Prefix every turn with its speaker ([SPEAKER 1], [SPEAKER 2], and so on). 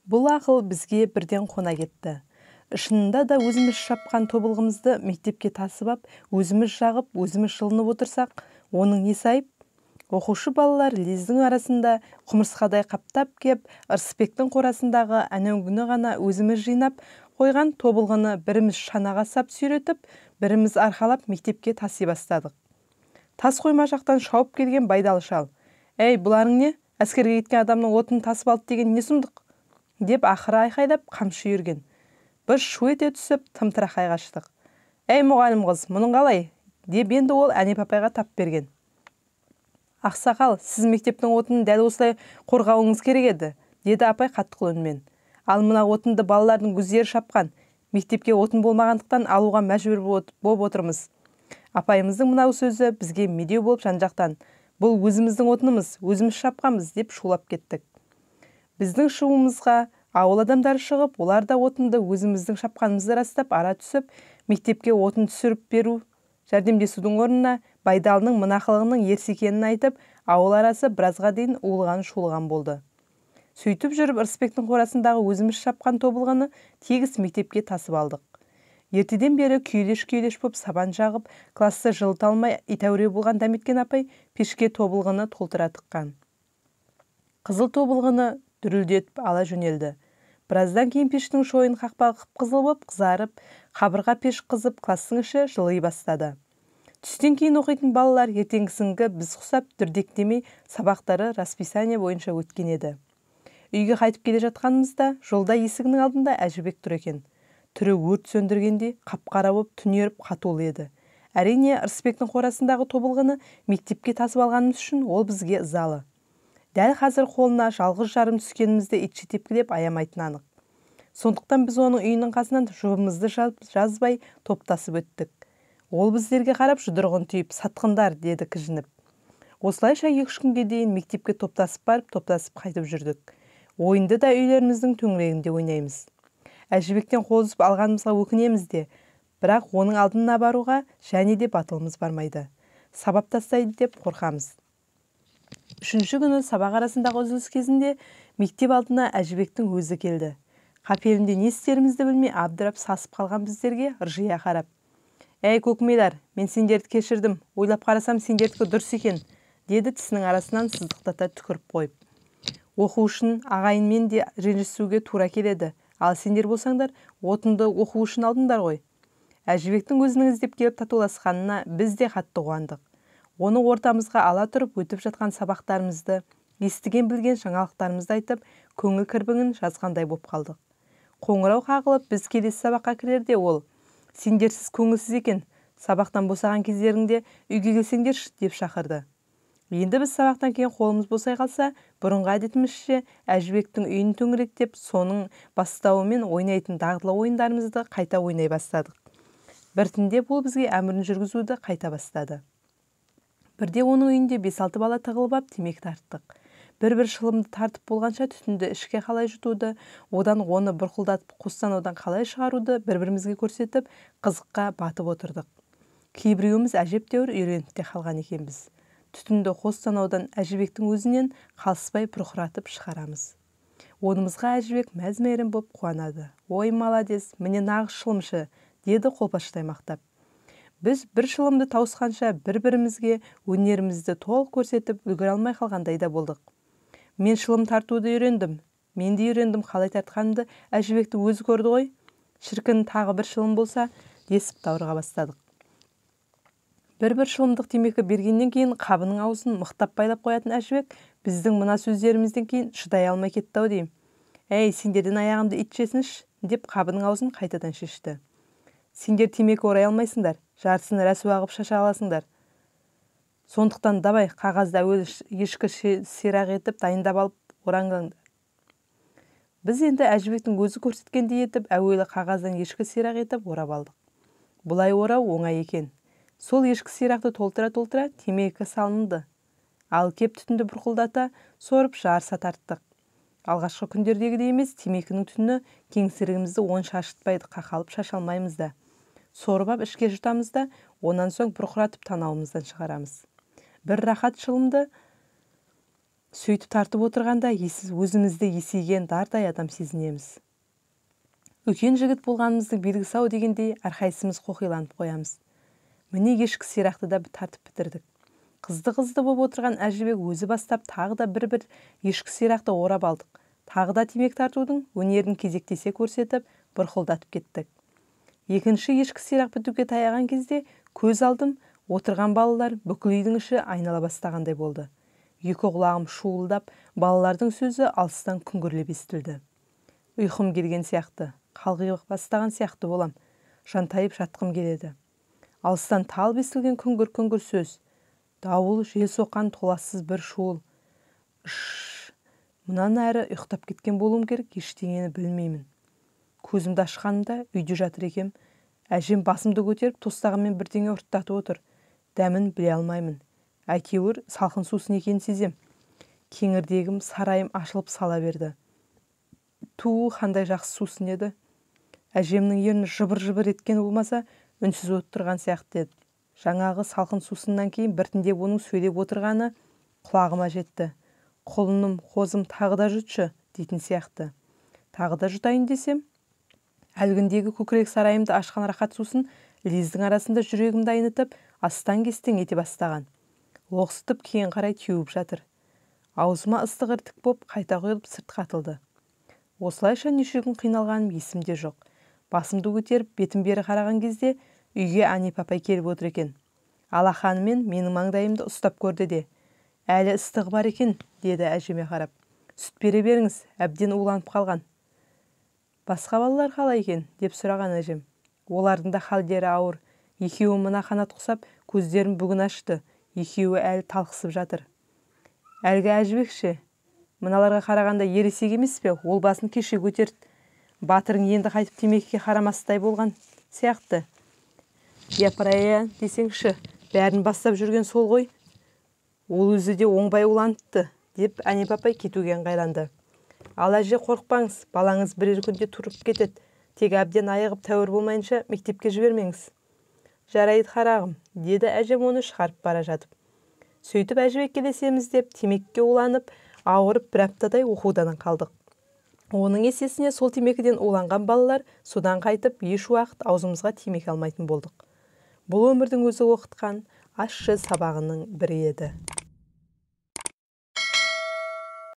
[SPEAKER 1] Бұл ақыл бізге бірден қона кетті. Шынында да өзіміз шапқан тобылғымызды мектепке тасып ап, өзіміз жағып, өзіміз жылынып отырсақ, оның несі айып? Оқушы балалар лездің арасында құмырсқадай қаптап кеп, Ырысбектің қорасындағы әнеугүні ғана өзіміз жинап қойған тобылғыны біріміз шанаға сап сүйретіп, біріміз арқалап мектепке таси бастадық. Тас қойма жақтан шауып келген Байдалы шал: «Ей, бұларың не? Әскерге кеткен адамның отын тасып алды деген не сұмдық?» деп ақыры айқайлап қамшы үйірген. Біз шу ете түсіп тымтырақай қаштық. «Ей, мұғалім қыз, мұның қалай?» деп енді ол Әнеп апайға тап берген. «Ақсақал, сіз мектептің отынын дәл осылай қорғауыңыз керек еді», деді апай қатқыл үнмен. «Ал мына отынды балалардың өздері шапқан. Мектепке отын болмағандықтан алуға мәжбүр болып отырмыз». Апайымыздың мынау сөзі бізге медеу болып жан-жақтан: «Бұл өзіміздің отынымыз, өзіміз шапқанбыз», деп шулап кеттік. Біздің шуымызға ауыл адамдары шығып, олар да отынды өзіміздің шапқанымызды растап ара түсіп, мектепке отын түсіріп беру жәрдемдесудің орнына Байдалының мына қылығының ерсі екенін айтып, ауыл арасы біразға дейін улыған-шулыған болды. Сөйтіп жүріп Ырысбектің қорасындағы өзіміз шапқан тобылғыны тегіс мектепке тасып алдық. Ертеден бері күйелеш-күйелеш боп сабан жағып, класты жылыта алмай итәуре болған Дәметкен апай пешке тобылғыны толтыра тыққан. Қызыл тобылғыны дүрілдетіп ала жөнелді. Біраздан кейін пештің шойын қақпағы қып-қызыл боп қызарып, қабырға пеш қызып, кластың іші жылый бастады. Түстен кейін оқитын балалар ертеңгісінгі біз құсап дүрдектемей сабақтары расписание бойынша өткен еді. Үйге қайтып келе жатқанымызда жолда есігінің алдында Әжібек тұр екен. Түрі өрт сөндіргендей қап-қара боп түнеріп қатулы еді. Әрине, Ырысбектің қорасындағы тобылғыны мектепке тасып алғанымыз үшін ол бізге ызалы. Дәл қазір қолына жалғыз жарым түскенімізді итше тепкілеп аямайтын анық. Сондықтан біз оның үйінің қасынан жұбымызды жазбай топтасып өттік. Ол біздерге қарап жұдырығын түйіп: «Сатқындар», деді кіжініп. Осылайша 2-3 күнге дейін мектепке топтасып барып, топтасып қайтып жүрдік. Ойынды да үйлеріміздің төңірегінде ойнаймыз. Әжібектен қол үзіп алғанымызға өкінеміз де, бірақ оның алдына баруға және де батылымыз бармайды. Сабап тастайды деп қорқамыз. 3-ші күні сабақ арасындағы үзіліс кезінде мектеп алдына Әжібектің өзі келді. Қапелімде не істерімізді білмей абдырап сасып қалған біздерге ыржия қарап: «Ей, көкмейлер, мен сендерді кешірдім. Ойлап қарасам сендердікі дұрыс екен», деді тісінің арасынан сыздықтата түкіріп қойып. «Оқу үшін ағайынмен де ренжісуге тура келеді. Ал сендер болсаңдар, отынды оқу үшін алдыңдар ғой». Әжібектің өзінің іздеп келіп татуласқанына біз де қатты қуандық. Оны ортамызға ала тұрып өтіп жатқан сабақтарымызды, естіген-білген жаңалықтарымызды айтып, көңіл кірбіңін жазғандай боп қалдық. Қоңырау қағылып, біз келесі сабаққа кірерде ол: «Сендерсіз көңілсіз екен. Сабақтан босаған кездеріңде үйге келсеңдерші», деп шақырды. Енді біз сабақтан кейін қолымыз босай қалса, бұрынғы әдетімізше Әжібектің үйін төңіректеп, соның бастауымен ойнайтын дағдылы ойындарымызды қайта ойнай бастадық. Біртіндеп ол бізге әмірін жүргізуді қайта бастады. Бірде оның үйінде 5-6 бала тығылып ап темекі тарттық. Бір-бір шылымды тартып болғанша түтінді ішке қалай жұтуды, одан оны бұрқылдатып қостанудан қалай шығаруды бір-бірімізге көрсетіп, қызыққа батып отырдық. Кейбіреуіміз әжептәуір үйреніп те қалған екенбіз. Түтінді қостанудан Әжібектің өзінен қалыспай бұрқыратып шығарамыз. Онымызға Әжібек мәз-мейрам боп қуанады. «Ой, маладес, міне нағыз шылымшы», деді қолпаштай мақтап. Біз бір шылымды тауысқанша бір-бірімізге өнерімізді толық көрсетіп үлгере алмай қалғандай да болдық. «Мен шылым тартуды үйрендім. Мен де үйрендім, қалай тартқанымды Әжібекті өзі көрді ғой. Шіркін, тағы бір шылым болса», десіп даурыға бастадық. Бір-бір шылымдық темекі бергеннен кейін қабының аузын мықтап байлап қоятын Әжібек біздің мына сөздерімізден кейін шыдай алмай кетті-ау деймін. «Ей, сендерден аяғымды ит жесінші», деп қабының аузын қайтадан шешті. «Сендер темекі орай алмайсыңдар, жартысын рәсуа қып шаша аласыңдар. Сондықтан давай қағазды әуелі ешкі сирақ етіп дайындап алып ораңдар». Біз енді Әжібектің өзі көрсеткендей етіп әуелі қағаздан ешкі сирақ етіп орап алдық. Бұлай орау оңай екен. Сол ешкі сирақты толтыра-толтыра темекі салынды. Ал кеп түтінді бұрқылдата сорып жарыса тарттық. Алғашқы күндердегідей емес, темекінің түні кеңсірігімізді онша ашытпайды, қақалып шашалмаймыз да. Сорып ап ішке жұтамыз да, онан соң бұрқыратып танауымыздан шығарамыз. Бір рахат шылымды сөйтіп тартып отырғанда ессіз өзімізді есейген дардай адам сезінеміз. Үлкен жігіт болғанымыздың белгісі ау дегендей әрқайсымыз қоқиланып қоямыз. Міне кешкі сирақты да тартып бітірдік. Қызды боп отырған Әжібек өзі бастап тағы да бір ешкі сирақты орап алдық. Тағы да темек тартудың өнерін кезектесе көрсетіп бұрқылдатып кеттік. Екінші ешкі сирақ бітуге таяған кезде көз алдым отырған балалар бүкіл үйдің іші айнала бастағандай болды. Екі құлағым шуылдап, балалардың сөзі алыстан күңгірлеп естілді. Ұйқым келген сияқты, қалғи бастаған сияқты болам. Жантайып жатқым келеді. Алыстан талып естілген күңгір сөз. Дауыл, жел соққан толассыз бір шуыл. Мұнан әрі ұйықтап кеткен болуым керек, ештеңені білмеймін. Көзімді ашқанымда үйде жатыр екем. Әжем басымды көтеріп тостағымен бірдеңе ұрттатып отыр. Дәмін біле алмаймын. Әйтеуір салқын сусын екенін сезем. Кеңірдегім, сарайым ашылып сала берді. Қандай жақсы сусын еді. Әжемнің ерні жыбыр-жыбыр еткен болмаса, үнсіз отырған сияқты еді. Жаңағы салқын сусыннан кейін біртіндеп оның сөйлеп отырғаны құлағыма жетті. Құлыным, қозым, тағы да жұтшы дейтін сияқты. Тағы да жұтайын десем, әлгіндегі көкірек сарайымды ашқан рахат сусын лездің арасында жүрегімді айнытып, астан-кестен ете бастаған. Лоқсытып кейін қарай теуіп жатыр. Аузыма ыстық іртік боп қайта құйылып сыртқа атылды. Осылайша неше күн қиналғаным есімде жоқ. Басымды көтеріп бетім бері қараған кезде үйге Әнипа апай келіп отыр екен. Алақанымен менің маңдайымды ұстап көрді де, әлі ыстығы бар екен, деді әжеме қарап. Сүт бере беріңіз, әбден уланып қалған. Басқа балалар қалай екен, деп сұраған әжем. Олардың да халдері ауыр. Екеуі мына қанат құсап, көздерін бүгін ашты. Екеуі әлі талқысып жатыр. Әлгі Әжібекше, мыналарға қарағанда ересек емес пе? Ол басын кеше көтерді. Батырың енді қайтып темекіге қарамастай болған сияқты. Япырая десеңші, бәрін бастап жүрген сол ғой. Ол өзі де оңбай уланыпты, деп Әнипа апай кетуге ыңғайланды. Ал әже қорықпаңыз, балаңыз бірер күнде тұрып кетеді. Тек әбден айығып тәуір болмайынша мектепке жібермеңіз. Жарайды қарағым, деді әжем оны шығарып бара жатып. Сөйтіп Әжібек келесеміз деп темекке уланып, ауырып бір аптадай оқудан қалдық. Оның есесіне сол темекіден уланған балалар содан қайтып еш уақыт аузымызға темекі алмайтын болдық. Бұл өмірдің өзі оқытқан ащы сабағының бірі еді.